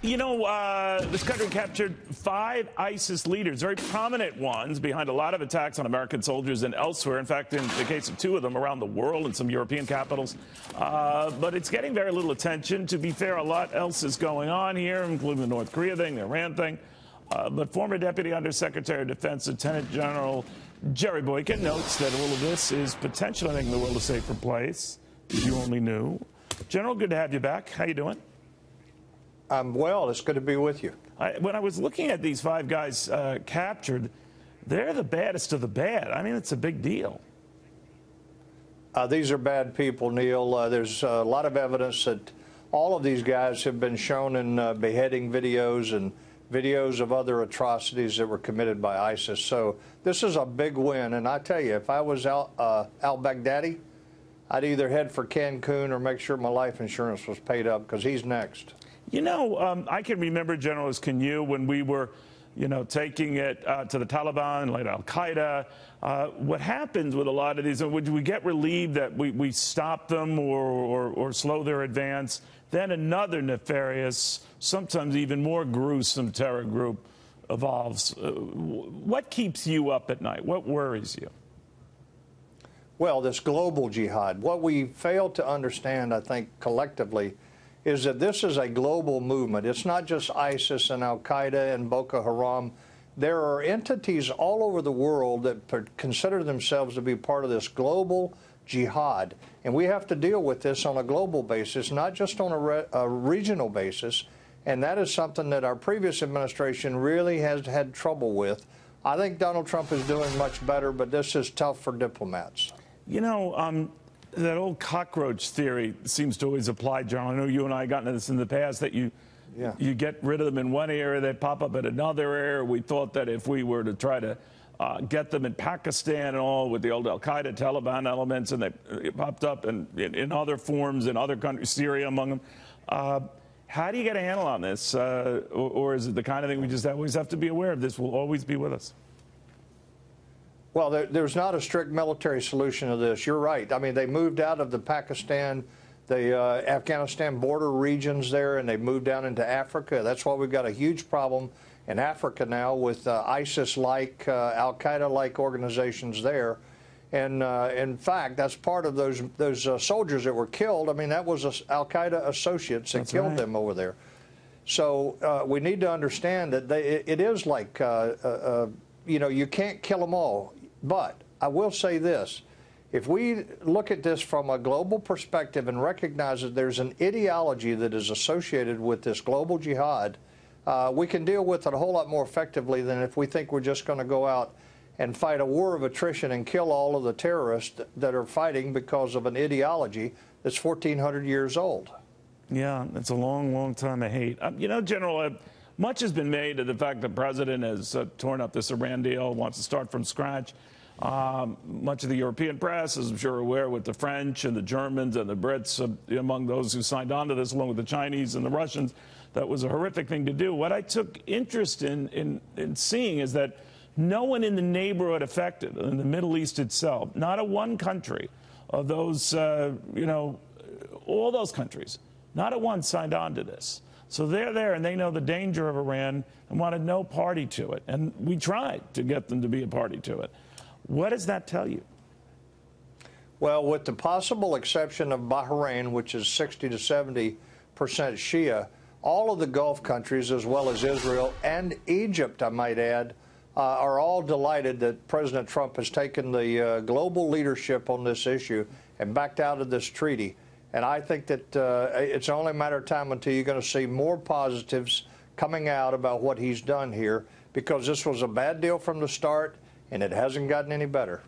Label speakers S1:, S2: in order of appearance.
S1: You know, this country captured 5 ISIS leaders, very prominent ones, behind a lot of attacks on American soldiers and elsewhere. In fact, in the case of 2 of them around the world in some European capitals. But it's getting very little attention. To be fair, a lot else is going on here, including the North Korea thing, the Iran thing. But former Deputy Undersecretary of Defense Lieutenant General Jerry Boykin notes that all of this is potentially making the world a safer place. If you only knew. General, good to have you back. How you doing?
S2: I'm well. It's good to be with you.
S1: When I was looking at these 5 guys captured, they're the baddest of the bad. I mean, it's a big deal.
S2: These are bad people, Neil. There's a lot of evidence that all of these guys have been shown in beheading videos and videos of other atrocities that were committed by ISIS. So this is a big win. And I tell you, if I was al-Baghdadi, I'd either head for Cancun or make sure my life insurance was paid up, because he's next.
S1: You know, I can remember, General, as can you, when we were, you know, taking it to the Taliban, like al-Qaeda. What happens with a lot of these, would we get relieved that we stop them or slow their advance? Then another nefarious, sometimes even more gruesome terror group evolves. What keeps you up at night? What worries you?
S2: Well, this global jihad. What we fail to understand, I think, collectively, is that this is a global movement. It's not just ISIS and al-Qaeda and Boko Haram. There are entities all over the world that consider themselves to be part of this global jihad. And we have to deal with this on a global basis, not just on a regional basis. And that is something that our previous administration really has had trouble with. I think Donald Trump is doing much better, but this is tough for diplomats.
S1: You know, that old cockroach theory seems to always apply, General. I know you and I got into this in the past, that you get rid of them in one area, they pop up in another area. We thought that if we were to try to get them in Pakistan and all with the old al-Qaeda, Taliban elements, and they popped up in other forms in other countries, Syria among them. How do you get a handle on this? Or is it the kind of thing we just always have to be aware of? This will always be with us.
S2: Well, there's not a strict military solution to this. You're right. I mean, they moved out of the Pakistan, the Afghanistan border regions there, and they moved down into Africa. That's why we've got a huge problem in Africa now with ISIS-like, al-Qaeda-like organizations there. And in fact, that's part of those soldiers that were killed. I mean, that was al-Qaeda associates that killed them over there. So we need to understand that it is like, you know, you can't kill them all. But I will say this. If we look at this from a global perspective and recognize that there's an ideology that is associated with this global jihad, we can deal with it a whole lot more effectively than if we think we're just going to go out and fight a war of attrition and kill all of the terrorists that are fighting because of an ideology that's 1,400 years old.
S1: Yeah, it's a long, long time of hate. You know, General, much has been made of the fact that the president has torn up this Iran deal, wants to start from scratch. Much of the European press, as I'm sure aware, with the French and the Germans and the Brits among those who signed on to this, along with the Chinese and the Russians, that was a horrific thing to do. What I took interest in seeing is that no one in the neighborhood affected, in the Middle East itself, not a one country of those, you know, all those countries, not a one signed on to this. So they're there, and they know the danger of Iran and wanted no party to it. And we tried to get them to be a party to it. What does that tell you?
S2: Well, with the possible exception of Bahrain, which is 60 to 70% Shia, all of the Gulf countries, as well as Israel and Egypt, I might add, are all delighted that President Trump has taken the global leadership on this issue and backed out of this treaty. And I think that it's only a matter of time until you're going to see more positives coming out about what he's done here, because this was a bad deal from the start, and it hasn't gotten any better.